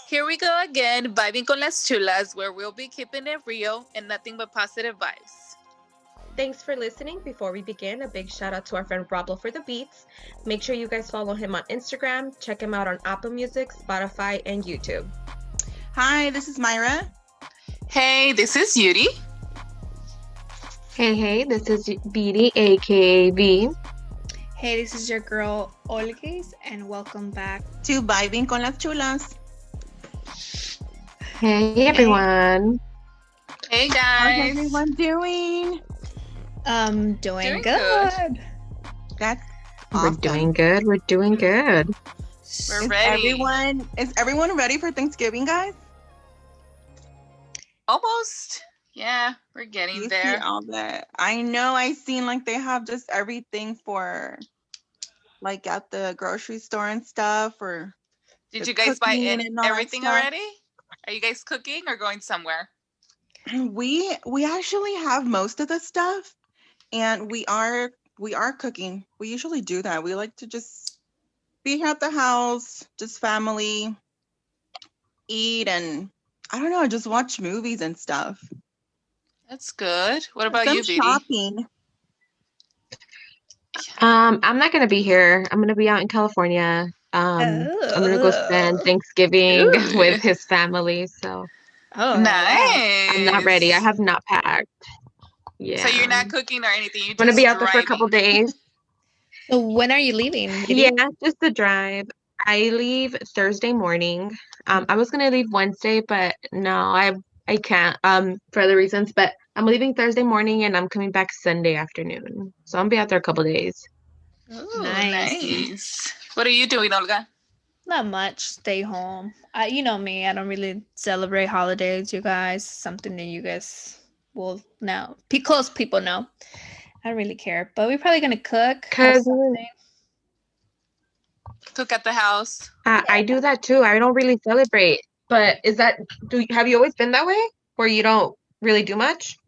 Here we go again, vibing con las chulas, where we'll be keeping it real and nothing but positive vibes. Thanks for listening. Before we begin, a big shout out to our friend Roblo for the beats. Make sure you guys follow him on Instagram. Check him out on Apple Music, Spotify, and YouTube. Hi, this is Myra. Hey, this is Yuri. Hey, this is Beatty, aka V. Hey, this is your girl Olgis, and welcome back to Vibin con las chulas. Hey everyone. Hey guys. How's everyone doing? Doing good. That's awesome. We're doing good. We're ready. Is everyone ready for Thanksgiving, guys? Almost. Yeah, we're getting there. See all that. I know. I seen like they have just everything for like at the grocery store and stuff. Or did you guys buy everything already? Are you guys cooking or going somewhere? We actually have most of the stuff, and we are cooking. We usually do that. We like to just be here at the house, just family, eat, and I don't know, just watch movies and stuff. That's good. What about you, Beauty? Shopping. I'm not gonna be here. I'm gonna be out in California. I'm gonna go spend Thanksgiving with his family. So, nice. I'm not ready. I have not packed. Yeah. So you're not cooking or anything. You're I'm gonna be out there for a couple days. So when are you leaving? Yeah, just the drive. I leave Thursday morning. I was gonna leave Wednesday, but no, I can't. For other reasons. But I'm leaving Thursday morning, and I'm coming back Sunday afternoon. So I'm gonna be out there a couple days. Oh, nice. What are you doing, Olga? Not much. Stay home. You know me. I don't really celebrate holidays, you guys. Something that you guys will know. Close people know. I don't really care. But we're probably going to cook. Cook at the house. I do that too. I don't really celebrate. But have you always been that way? Where you don't really do much?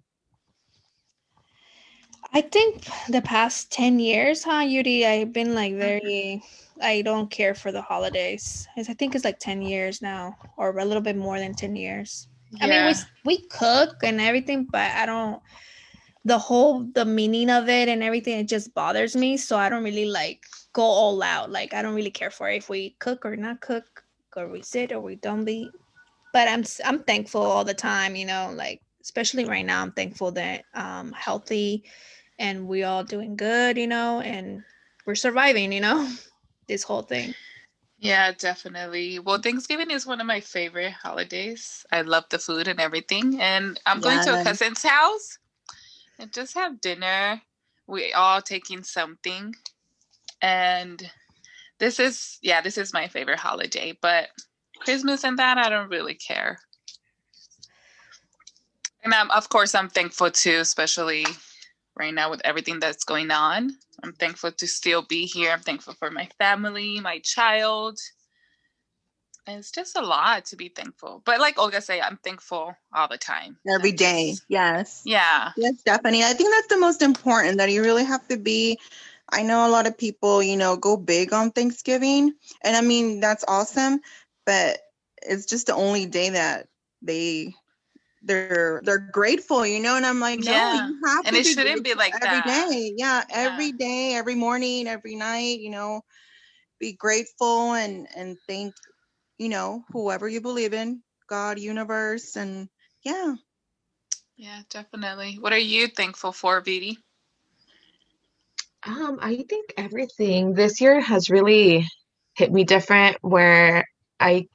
I think the past 10 years, Yuri, I've been like I don't care for the holidays. I think it's like 10 years now, or a little bit more than 10 years. Yeah. I mean, we cook and everything, but I don't, the meaning of it and everything, it just bothers me. So I don't really like go all out. Like, I don't really care for it if we cook or not cook, or we sit or we don't eat. But I'm thankful all the time, like, especially right now, I'm thankful that I'm healthy and we all doing good, and we're surviving, this whole thing. Yeah, definitely. Well, Thanksgiving is one of my favorite holidays. I love the food and everything. And I'm going to a cousin's house and just have dinner. We all taking something. And this is my favorite holiday. But Christmas and that, I don't really care. And of course, I'm thankful too, especially right now with everything that's going on. I'm thankful to still be here. I'm thankful for my family, my child. And it's just a lot to be thankful. But like Olga said, I'm thankful all the time. Every day. Yes. Yeah. Yes, Stephanie. I think that's the most important, that you really have to be. I know a lot of people, go big on Thanksgiving. And I mean, that's awesome. But it's just the only day that they're grateful, and I'm like, no, you have and to it shouldn't be like every that day. Every day, every morning, every night, be grateful and thank whoever you believe in, God, universe, and yeah, definitely. What are you thankful for, Vidi? I think everything this year has really hit me different, where I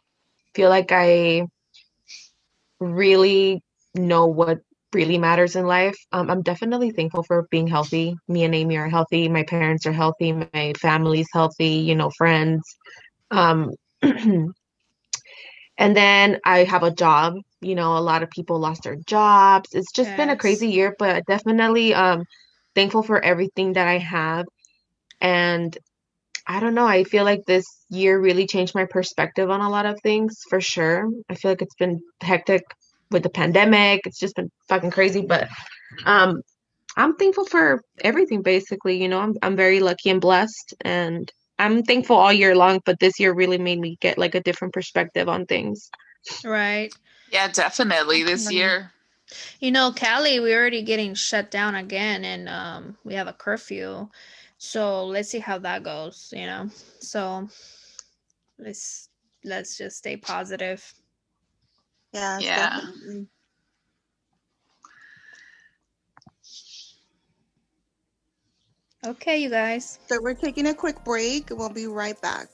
feel like I really know what really matters in life. I'm definitely thankful for being healthy. Me and Amy are healthy. My parents are healthy. My family's healthy, friends. And then I have a job. A lot of people lost their jobs. It's just been a crazy year, but definitely thankful for everything that I have. And I don't know, I feel like this year really changed my perspective on a lot of things, for sure. I feel like it's been hectic with the pandemic. It's just been fucking crazy, but I'm thankful for everything, basically. I'm very lucky and blessed, and I'm thankful all year long, but this year really made me get like a different perspective on things. Right. Yeah, definitely this year. You know, Cali, we're already getting shut down again, and we have a curfew. So let's see how that goes, you know. So let's let's just stay positive. Yes, Yeah. definitely. Okay, you guys. So we're taking a quick break. We'll be right back.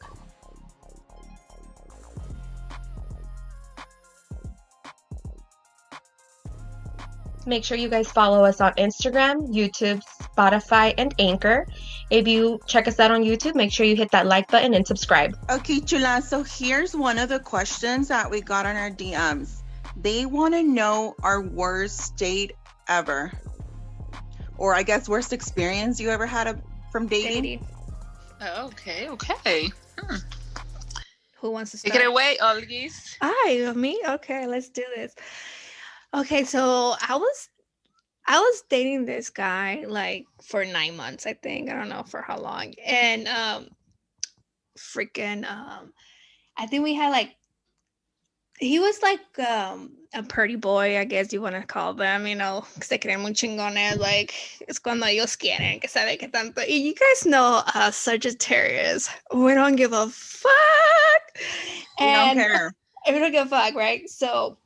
Make sure you guys follow us on Instagram, YouTube, Spotify, and Anchor. If you check us out on YouTube, make sure you hit that like button and subscribe. Okay, Chula. So here's one of the questions that we got on our DMs. They want to know our worst date ever, or I guess worst experience you ever had from dating. Oh, okay. Who wants to start? Take it away, Olgis. Me? Okay, let's do this. Okay, so I was dating this guy like for 9 months, I think. I don't know for how long. And freaking I think we had like he was like a pretty boy, I guess you want to call them, you know, que se creen muy chingones, like es cuando ellos quieren, que sabe que tanto. Y you guys know Sagittarius, we don't give a fuck. And We don't care. we don't give a fuck, right? So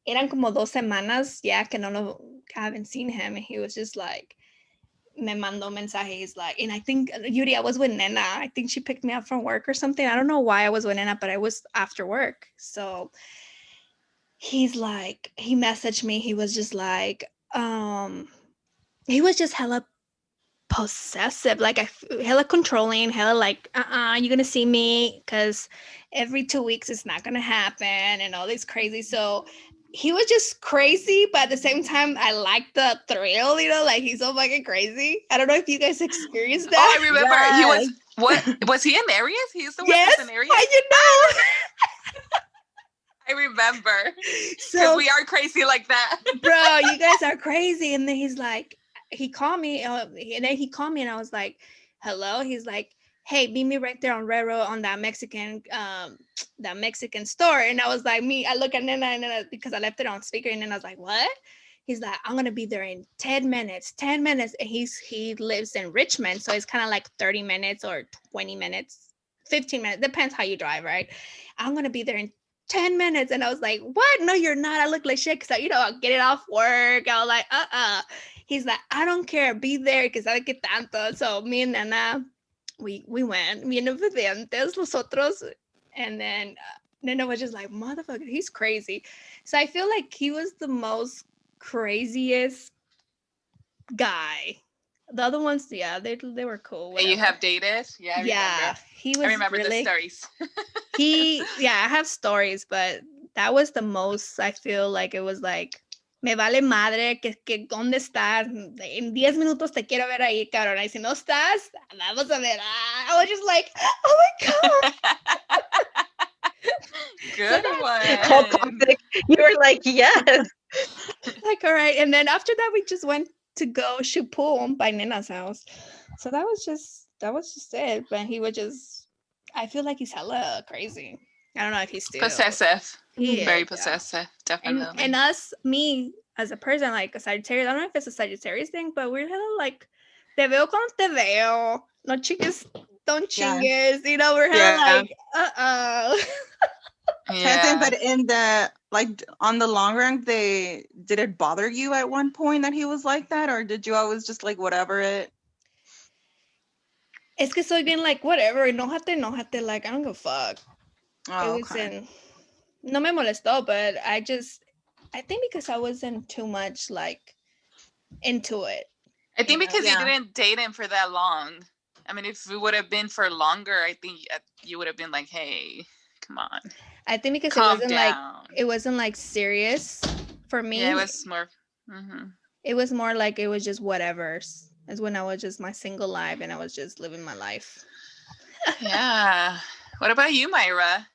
eran como 2 semanas ya que I haven't seen him, and he was just like me mandó mensajes like, and I think Yuri, I was with Nena. I think she picked me up from work or something. I don't know why I was with Nena, but I was after work. So he's like, he messaged me. He was just like, he was just hella possessive, like hella controlling, hella like, you're gonna see me because every 2 weeks it's not gonna happen, and all this crazy. So he was just crazy, but at the same time, I like the thrill, you know, like he's so fucking crazy. I don't know if you guys experienced that. Oh, I remember. Yes. He was, what, was he in Aries? He's the one yes, that's in Aries? how you know? I remember. So we are crazy like that. Bro, you guys are crazy. And then he's like, he called me, and I was like, hello. He's like, hey, meet me right there on Railroad on that Mexican store. And I was like, I look at Nena because I left it on speaker, and then I was like, what? He's like, I'm gonna be there in 10 minutes. And he lives in Richmond, so it's kind of like 30 minutes or 20 minutes, 15 minutes, depends how you drive, right? I'm gonna be there in 10 minutes. And I was like, what? No, you're not. I look like shit because, you know, I'll get it off work. I was like, He's like, I don't care. Be there because I get tanto. So me and Nana, we went. Bien obedientes nosotros. And then Nana was just like, motherfucker, he's crazy. So I feel like he was the most craziest guy. The other ones, yeah, they were cool. Whatever. And you have dated? Yeah, I remember really, the stories. I have stories, but that was the most, I feel like it was like, me vale madre, que ¿dónde estás? En 10 minutos te quiero ver ahí, cabrón. Y si no estás, vamos a ver. I was just like, oh my God. Good one. You were like, yes. Like, all right. And then after that, we just went to go shoot pool by Nina's house. So that was just it. But he was just, I feel like he's hella crazy. I don't know if he's still possessive. Very possessive, definitely. And me as a person, like a Sagittarius, I don't know if it's a Sagittarius thing, but we're hella like, te veo cuando te veo. No chingues, don't chingues. You know, we're hella like, Yeah. But in the, like, on the long run, did it bother you at one point that he was like that? Or did you always just like, whatever it? Es que soy bien like, whatever, enójate, like, I don't give a fuck. Oh, it wasn't, no me molestó, but I think because I wasn't too much like into it. I think because you didn't date him for that long. I mean, if it would have been for longer, I think you would have been like, hey, come on. I think because it wasn't like serious for me. Yeah, it was more. Mm-hmm. It was more like it was just whatever. It's when I was just my single life and I was just living my life. Yeah. What about you, Myra?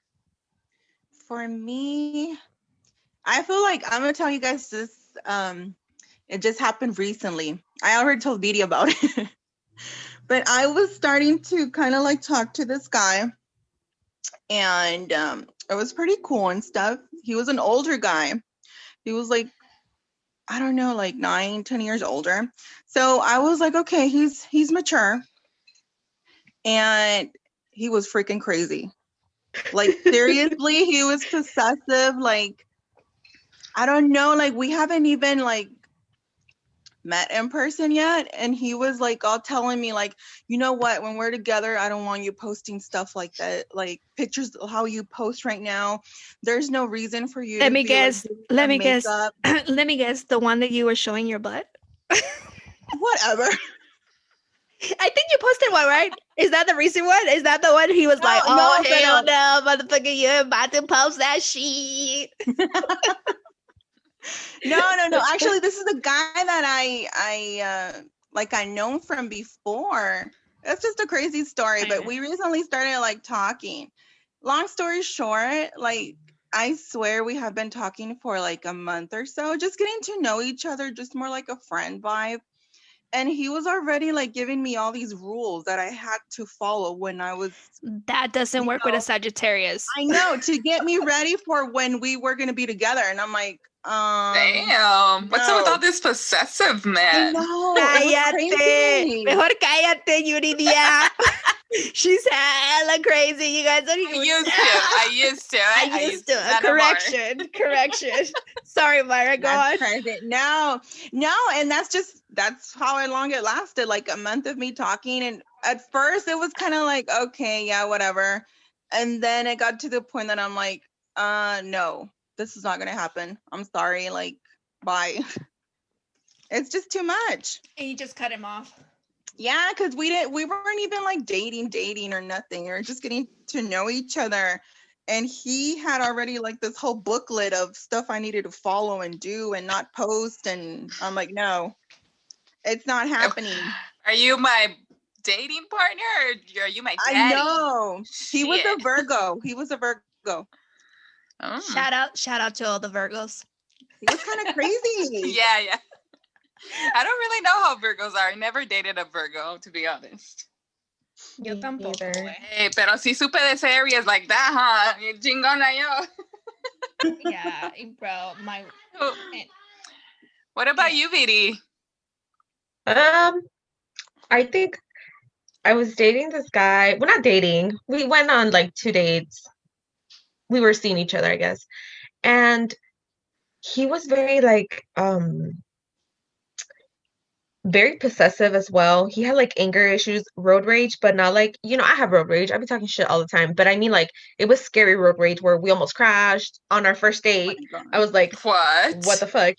For me, I feel like I'm gonna tell you guys this. It just happened recently. I already told Vidi about it, But I was starting to kind of like talk to this guy, and it was pretty cool and stuff. He was an older guy. He was like, I don't know, like 9-10 years older. So I was like, okay, he's mature. And he was freaking crazy. Like, seriously, he was possessive. Like, I don't know, like, we haven't even like met in person yet, and he was like all telling me like, you know what, when we're together, I don't want you posting stuff like that, like pictures of how you post right now. There's no reason for you Let to me be guess. like, Let me guess. makeup. Let me guess. The one that you were showing your butt. Whatever. I think you posted one, right? Is that the recent one? Is that the one he was like, oh, no, hell no, motherfucker, you're about to post that shit? No. Actually, this is the guy that I known from before. It's just a crazy story, but we recently started like talking. Long story short, like I swear we have been talking for like a month or so, just getting to know each other, just more like a friend vibe. And he was already like giving me all these rules that I had to follow when I was. That doesn't work with a Sagittarius. I know, to get me ready for when we were going to be together. And I'm like, damn. What's up with all this possessive, man? No, it was crazy. Mejor cállate, Yuridia. She's hella crazy. You guys don't even I used to. Correction. Sorry, Myra, go on. Crazy. No, and that's how long it lasted, like a month of me talking. And at first it was kind of like, okay, yeah, whatever. And then it got to the point that I'm like, no, this is not gonna happen. I'm sorry, like, bye. It's just too much. And you just cut him off. Yeah, because we weren't even like dating or nothing. We were just getting to know each other. And he had already like this whole booklet of stuff I needed to follow and do and not post. And I'm like, no, it's not happening. Are you my dating partner or are you my daddy? I know. He was a Virgo. Oh. Shout out to all the Virgos. He was kind of crazy. Yeah. I don't really know how Virgos are. I never dated a Virgo, to be honest. Yo tampoco. Hey, pero sí supe de series like that, huh? Chingona yo. Yeah, bro. What about you, Vidi? I think I was dating this guy. Well, not dating. We went on like 2 dates. We were seeing each other, I guess. And he was very like very possessive as well. He had like anger issues, road rage, but not like, I have road rage. I be talking shit all the time, but I mean like it was scary road rage where we almost crashed on our first date. I was like, what the fuck,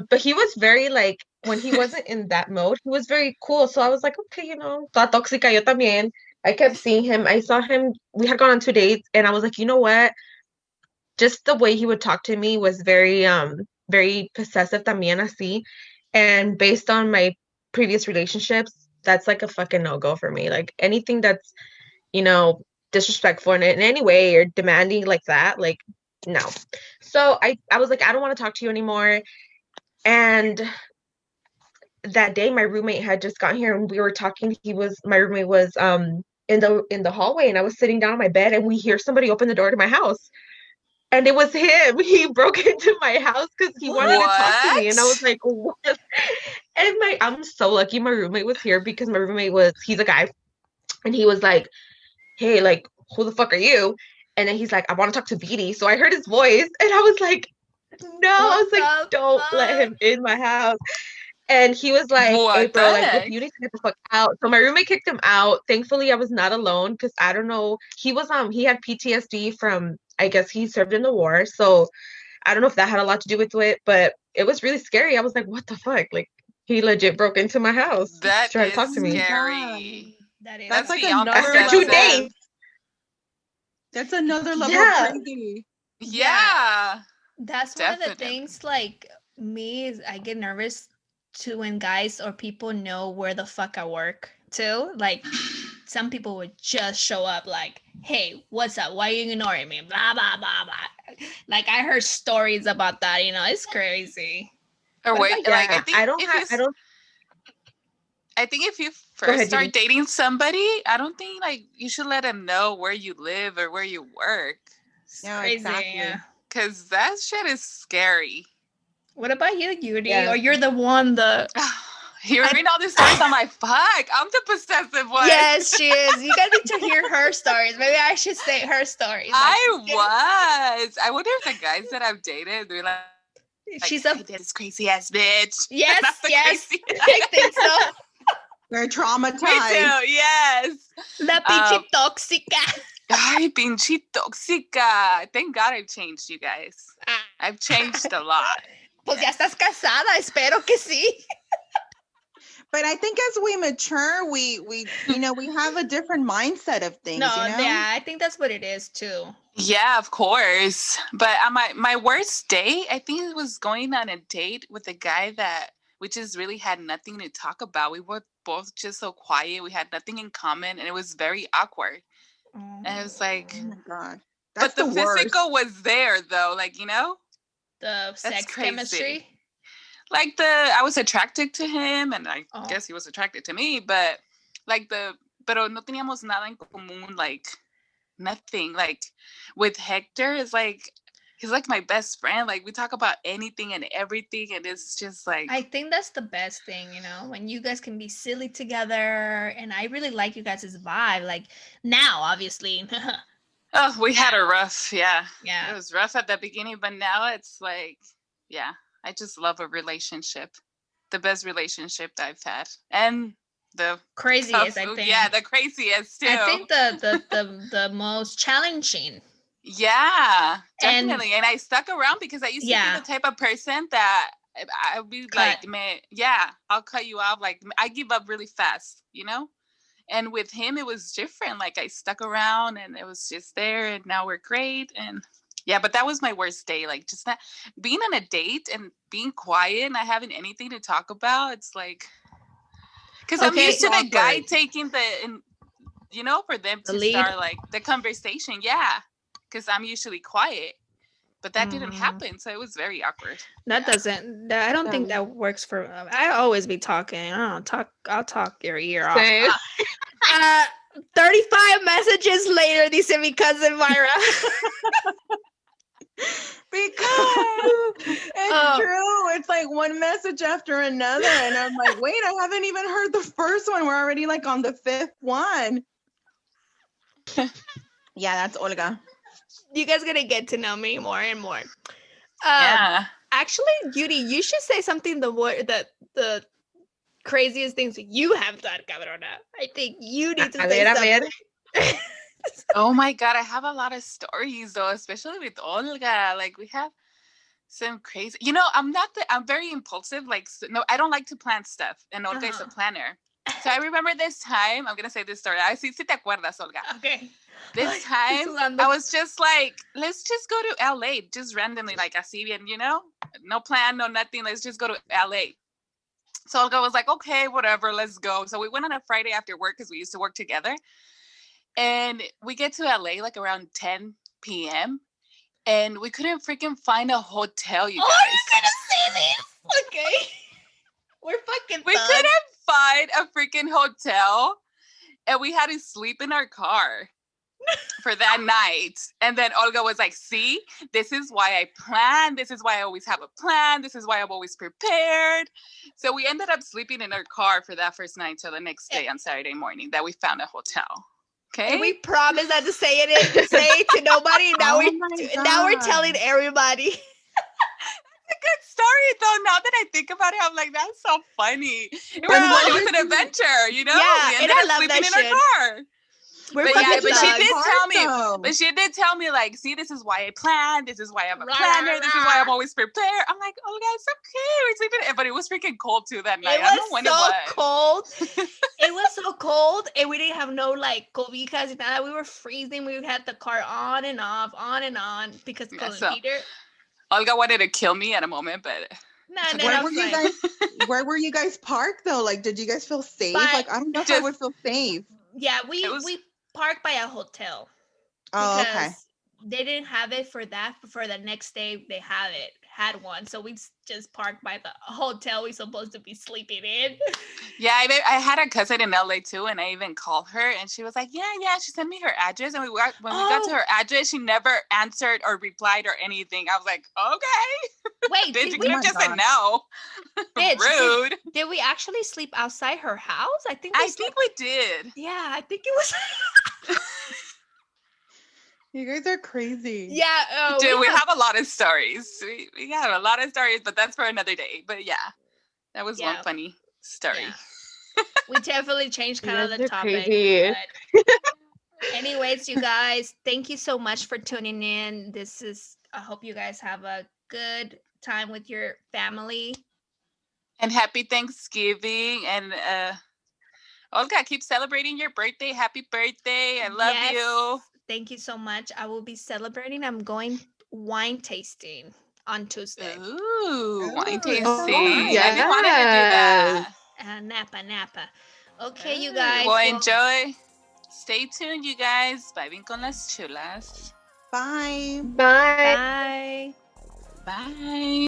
but he was very like, when he wasn't in that mode, he was very cool. So I was like, okay, toda tóxica yo también. I kept seeing him. I saw him. We had gone on 2 dates and I was like, you know what? Just the way he would talk to me was very possessive también así. And based on my previous relationships, that's like a fucking no-go for me. Like anything that's, disrespectful in any way or demanding like that, like, no. So I was like, I don't want to talk to you anymore. And that day my roommate had just gotten here and we were talking. My roommate was in the hallway and I was sitting down on my bed and we hear somebody open the door to my house. And it was him. He broke into my house because he wanted to talk to me. And I was like, what? And I'm so lucky my roommate was here because my roommate he's a guy. And he was like, hey, like, who the fuck are you? And then he's like, I want to talk to Beatty. So I heard his voice and I was like, no. I was like, don't let him in my house. And he was like, hey, bro, like, you need to get the fuck out. So my roommate kicked him out. Thankfully, I was not alone because I don't know. He had PTSD from, I guess he served in the war. So I don't know if that had a lot to do with it, but it was really scary. I was like, what the fuck? Like, he legit broke into my house. That trying is to talk to me. Scary. That's like beyond another level. 2 days. That's another level of crazy. Yeah. That's one of the things, like, me, is I get nervous too when guys or people know where the fuck I work too. Like, some people would just show up like, hey, what's up? Why are you ignoring me? Blah, blah, blah, blah. Like, I heard stories about that, it's crazy. Or wait, like, I don't I think if you first start dating somebody, I don't think like you should let them know where you live or where you work. It's crazy, exactly. yeah. Because that shit is scary. What about you, Yuri? Yeah. Or you're the one that... Hearing all these stories, I'm like, fuck, I'm the possessive one. Yes, she is. You guys need to hear her stories. Maybe I should say her stories. I wonder if the guys that I've dated, they're like, she's I did this crazy ass bitch. Yes, yes. I think so. They're traumatized. Me too, yes. La pinche tóxica. Ay, pinche tóxica. Thank God I've changed, you guys. I've changed a lot. Pues ya estás casada, espero que sí. But I think as we mature, we you know, we have a different mindset of things. No, you know? yeah, I think that's what it is too. Yeah, of course. But my worst date, I think it was going on a date with a guy that we just really had nothing to talk about. We were both just so quiet. We had nothing in common, and it was very awkward. And it was like, oh my God. But the physical was there, though. Like, you know? The sex chemistry? Like I was attracted to him, and I guess he was attracted to me, but like pero no teníamos nada en común, like nothing. Like with Hector, it's like, he's like my best friend. Like we talk about anything and everything, and it's just like, I think that's the best thing, you know, when you guys can be silly together, and I really like you guys' vibe. Like now, obviously. Oh, we had a rough, yeah. It was rough at the beginning, but now it's like, yeah, I just love a relationship. The best relationship that I've had. And the craziest, I think. Yeah, the craziest too. I think the most challenging. Yeah, definitely. And I stuck around because I used to be the type of person that I would be like, man, I'll cut you off. Like I give up really fast, you know? And with him, it was different. Like I stuck around and it was just there, and now we're great. And yeah, but that was my worst day. Like just not being on a date and being quiet and not having anything to talk about. It's like, because I'm used to the guy taking you know, for them to start like the conversation. Yeah, because I'm usually quiet. But that didn't happen, so it was very awkward. That doesn't. I don't think that works for. I always be talking. I'll talk your ear off. 35 messages later, dice mi cousin Myra. Because it's true. It's like one message after another, and I'm like, wait, I haven't even heard the first one. We're already like on the fifth one. Yeah, that's Olga. You guys gonna get to know me more and more. Actually, Yuri, you should say something the craziest things you have done, cabrona. I think you need to say something. Oh my God, I have a lot of stories though, especially with Olga. Like we have some crazy, you know, I'm very impulsive. Like, no, I don't like to plan stuff, and Olga is a planner. So I remember this time, I'm going to say this story. I see si te acuerdas, Olga. Okay. This time, I was just like, let's just go to LA, just randomly, like así bien, you know? No plan, no nothing. Let's just go to LA. So Olga was like, okay, whatever, let's go. So we went on a Friday after work because we used to work together. And we get to LA like around 10 p.m. And we couldn't freaking find a hotel, you guys. Oh, you're going to see this? Okay. We're fucking We couldn't find a freaking hotel, and we had to sleep in our car for that night. And then Olga was like, see, this is why I plan. This is why I always have a plan. This is why I'm always prepared. So we ended up sleeping in our car for that first night till the next day on Saturday morning that we found a hotel. Okay. And we promised not to say it to nobody. Now we're telling everybody. A good story though. Now that I think about it, I'm like, that's so funny. It was an adventure, you know? Yeah, we ended up sleeping in our car. But she did tell me, like, see, this is why I plan. This is why I'm a planner. This is why I'm always prepared. I'm like, oh, guys, it's okay. We're sleeping, but it was freaking cold too that night. I don't know when it was. Cold. It was so cold, and we didn't have no like cobijas and that. We were freezing. We had the car on and off, on and on because of the heater. Olga wanted to kill me at a moment, but where were you guys parked though? Like, did you guys feel safe? Like, I don't know if I would feel safe. Yeah, we parked by a hotel. Oh, okay. They didn't have it for that. But for the next day, they had had one, so we just parked by the hotel we supposed to be sleeping in. Yeah, I had a cousin in LA too, and I even called her, and she was like, "Yeah." She sent me her address, and when we got to her address, she never answered or replied or anything. I was like, "Okay." Wait, bitch, you could have just said no. Bitch, rude. Did we actually sleep outside her house? I think we did. Yeah, I think it was. You guys are crazy. Yeah. Dude, we have a lot of stories. We have a lot of stories, but that's for another day. But yeah, that was one funny story. Yeah. We definitely changed kind of the topic. Crazy. But anyways, you guys, thank you so much for tuning in. I hope you guys have a good time with your family. And happy Thanksgiving. And Olga, keep celebrating your birthday. Happy birthday. I love you. Thank you so much. I will be celebrating. I'm going wine tasting on Tuesday. Ooh, wine tasting. Yes. I just wanted to do that. Napa. Okay, you guys. Well, enjoy. Stay tuned, you guys. Vibin con las chulas. Bye. Bye. Bye. Bye.